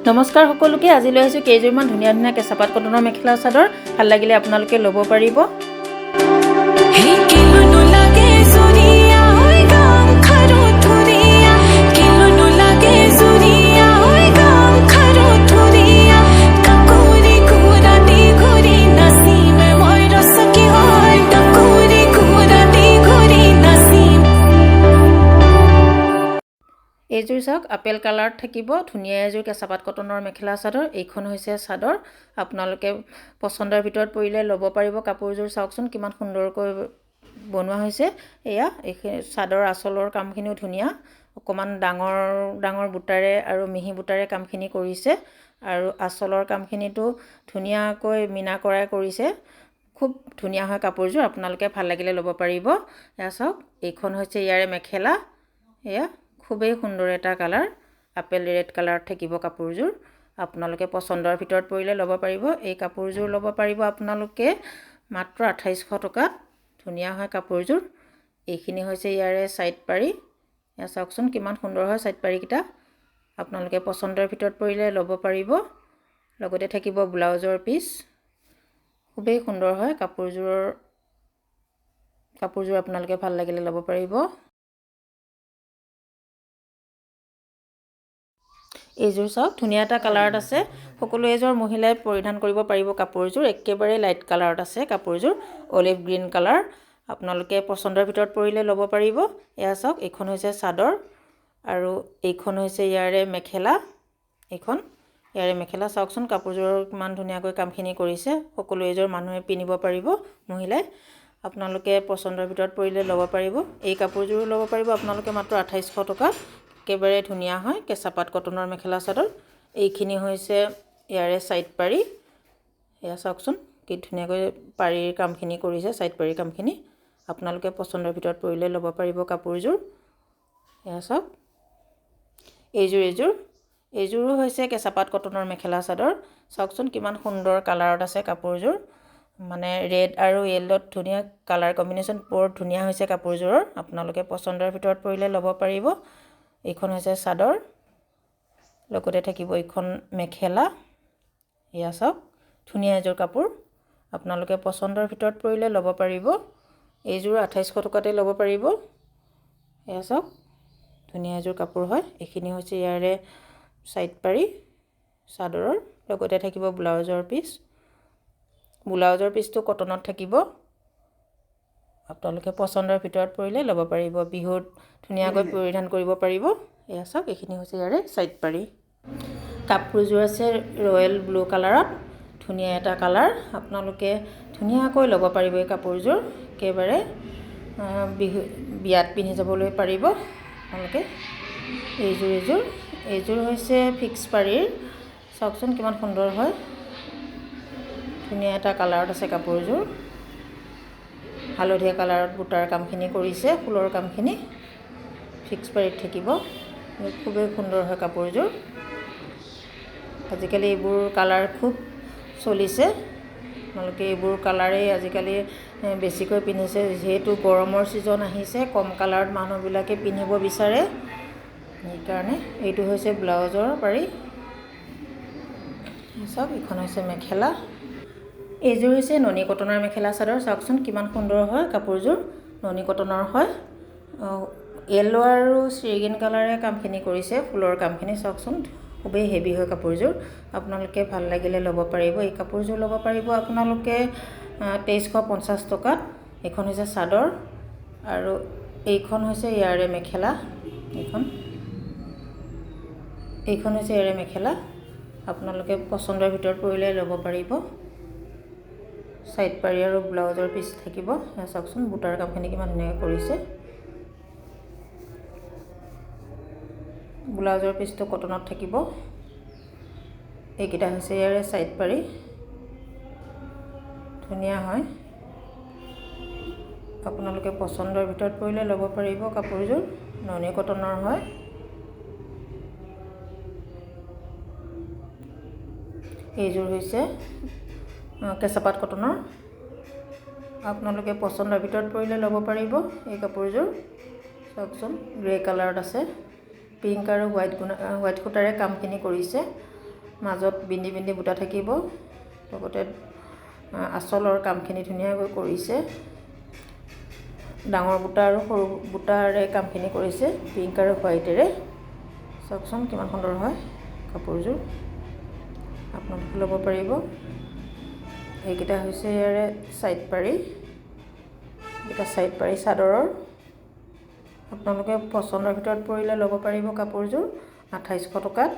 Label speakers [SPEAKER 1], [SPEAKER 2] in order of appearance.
[SPEAKER 1] নমস্কাৰ সকলোকে আজি লৈ আহিছোঁ কেইযোৰমান ধুনীয়া ধুনীয়া কেঁচাপাত কটনৰ মেখেলা চাদৰ ভাল লাগিলে আপোনালোকে ল'ব পাৰিব এইযোৰ চাওক আপেল কালাৰত থাকিব ধুনীয়া এযোৰ কেঁচাপাত কটনৰ মেখেলা চাদৰ এইখন হৈছে চাদৰ আপোনালোকে পছন্দৰ ভিতৰত পৰিলে ল'ব পাৰিব কাপোৰযোৰ চাওকচোন কিমান সুন্দৰকৈ বনোৱা হৈছে এয়া এই চাদৰ আঁচলৰ কামখিনিও ধুনীয়া অকমান ডাঙৰ ডাঙৰ বুটাৰে আৰু মিহি বুটাৰে কামখিনি কৰিছে আৰু আঁচলৰ কামখিনিটো ধুনীয়াকৈ মিনা কৰাই কৰিছে খুব ধুনীয়া হয় কাপোৰযোৰ আপোনালোকে ভাল লাগিলে ল'ব পাৰিব এয়া চাওক এইখন হৈছে ইয়াৰে মেখেলা এয়া খুবেই সুন্দৰ এটা কালাৰ আপেল ৰেড কালাৰত থাকিব কাপোৰযোৰ আপোনালোকে পছন্দৰ ভিতৰত পৰিলে ল'ব পাৰিব এই কাপোৰযোৰ ল'ব পাৰিব আপোনালোকে মাত্ৰ 2800 টকাত ধুনীয়া হয় কাপোৰযোৰ এইখিনি হৈছে ইয়াৰে সাইড পাৰি এয়া চাওকচোন কিমান সুন্দৰ হয় সাইড পাৰিকিটা আপোনালোকে পছন্দৰ ভিতৰত পৰিলে ল'ব পাৰিব লগতে থাকিব ব্লাউজৰ পিস খুবেই সুন্দৰ হয় কাপোৰযোৰ আপোনালোকে ভাল লাগিলে ল'ব পাৰিব এইযোৰ চাওক ধুনীয়া এটা কালাৰত আছে সকলো এজৰ মহিলাই পৰিধান কৰিব পাৰিব কাপোৰযোৰ একেবাৰে লাইট কালাৰত আছে কাপোৰযোৰ অলিভ গ্ৰীণ কালাৰ আপোনালোকে পছন্দৰ ভিতৰত পৰিলে ল'ব পাৰিব এয়া চাওক এইখন হৈছে চাদৰ আৰু এইখন হৈছে ইয়াৰে মেখেলা এইখন ইয়াৰে মেখেলা চাওকচোন কাপোৰযোৰৰ কিমান ধুনীয়াকৈ কামখিনি কৰিছে সকলো এজৰ মানুহে পিনিব পাৰিব মহিলাই আপোনালোকে পছন্দৰ ভিতৰত পৰিলে ল'ব পাৰিব এই কাপোৰযোৰ ল'ব পাৰিব আপোনালোকে মাত্ৰ 2800 টকা একেবাৰে ধুনীয়া হয় কেঁচাপাত কটনৰ মেখেলা চাদৰ এইখিনি হৈছে ইয়াৰে সাইড পাৰি এয়া চাওকচোন কি ধুনীয়াকৈ পাৰিৰ কামখিনি কৰিছে সাইড পাৰি কামখিনি আপোনালোকে পছন্দৰ ভিতৰত পৰিলে ল'ব পাৰিব কাপোৰযোৰ এয়া চাওক এইযোৰো হৈছে কেঁচাপাত কটনৰ মেখেলা চাদৰ চাওকচোন কিমান সুন্দৰ কালাৰত আছে কাপোৰযোৰ মানে ৰেড আৰু য়েল্লোত ধুনীয়া কালাৰ কম্বিনেশ্যন বৰ ধুনীয়া হৈছে কাপোৰযোৰৰ আপোনালোকে পছন্দৰ ভিতৰত পৰিলে ল'ব পাৰিব এইখন হৈছে চাদৰ লগতে থাকিব এইখন মেখেলা এয়া চাওক ধুনীয়া এযোৰ কাপোৰ আপোনালোকে পছন্দৰ ভিতৰত পৰিলে ল'ব পাৰিব এইযোৰ 2800 টকাতে ল'ব পাৰিব এয়া চাওক ধুনীয়া এযোৰ কাপোৰ হয় এইখিনি হৈছে ইয়াৰে সাইড পাৰি চাদৰৰ লগতে থাকিব ব্লাউজৰ পিসটো কটনত থাকিব আপোনালোকে পছন্দৰ ভিতৰত পৰিলে ল'ব পাৰিব বিহুত ধুনীয়াকৈ পৰিধান কৰিব পাৰিব এয়া চাওক এইখিনি হৈছে ইয়াৰে সাইড পাৰি কাপোৰযোৰ আছে ৰয়েল ব্লু কালাৰত ধুনীয়া এটা কালাৰ আপোনালোকে ধুনীয়াকৈ ল'ব পাৰিব এই কাপোৰযোৰ একেবাৰে বিয়াত পিন্ধি যাবলৈ পাৰিব আপোনালোকে এইযোৰ হৈছে ফিক্স পাৰিৰ চাওকচোন কিমান সুন্দৰ হয় ধুনীয়া এটা কালাৰত আছে কাপোৰযোৰ হালধীয়া কালাৰত বুটাৰ কামখিনি কৰিছে ফুলৰ কামখিনি ফিক্স পাৰিত থাকিব খুবেই সুন্দৰ হয় কাপোৰযোৰ আজিকালি এইবোৰ কালাৰ খুব চলিছে আপোনালোকে এইবোৰ কালাৰেই আজিকালি বেছিকৈ পিন্ধিছে যেহেতু গৰমৰ ছিজন আহিছে কম কালাৰত মানুহবিলাকে পিন্ধিব বিচাৰে সেইকাৰণে এইটো হৈছে ব্লাউজৰ পাৰি চাওক এইখন হৈছে মেখেলা এইযোৰ হৈছে ননী কটনৰ মেখেলা চাদৰ চাওকচোন কিমান সুন্দৰ হয় কাপোৰযোৰ ননী কটনৰ হয় য়েল্লো আৰু শ্ৰীগ্ৰীণ কালাৰে কামখিনি কৰিছে ফুলৰ কামখিনি চাওকচোন খুবেই হেভি হয় কাপোৰযোৰ আপোনালোকে ভাল লাগিলে ল'ব পাৰিব এই কাপোৰযোৰ ল'ব পাৰিব আপোনালোকে 2350 টকাত এইখন হৈছে চাদৰ আৰু এইখন হৈছে ইয়াৰে মেখেলা এইখন হৈছে ইয়াৰে মেখেলা আপোনালোকে পছন্দৰ ভিতৰত পৰিলে ল'ব পাৰিব সাইড পাৰি আৰু ব্লাউজৰ পিস থাকিব চাওকচোন বুটাৰ কামখিনি কিমান ধুনীয়াকৈ কৰিছে ব্লাউজৰ পিসটো কটনত থাকিব এইকেইটা হৈছে ইয়াৰে সাইড পাৰি ধুনীয়া হয় আপোনালোকে পছন্দৰ ভিতৰত পৰিলে ল'ব পাৰিব কাপোৰযোৰ ননী কটনৰ হয় এইযোৰ হৈছে কেঁচাপাত কটনৰ আপোনালোকে পছন্দৰ ভিতৰত পৰিলে ল'ব পাৰিব এই কাপোৰযোৰ চাওকচোন গ্ৰে কালাৰত আছে পিংক আৰু হোৱাইট সূতাৰে কামখিনি কৰিছে মাজত বিন্দি বিন্দি বুটা থাকিব, লগতে আঁচলৰ কামখিনি ধুনীয়াকৈ কৰিছে। ডাঙৰ বুটা আৰু সৰু বুটাৰে কামখিনি কৰিছে, পিংক আৰু হোৱাইটেৰে। চাওকচোন কিমান সুন্দৰ হয় কাপোৰযোৰ, আপোনালোকে ল'ব পাৰিব। এইকেইটা হৈছে ইয়াৰে ছাইড পাৰি, এইকেইটা ছাইড পাৰি চাদৰৰ। আপোনালোকে পচন্দৰ ভিতৰত পৰিলে ল'ব পাৰিব কাপোৰযোৰ 2800 টকাত।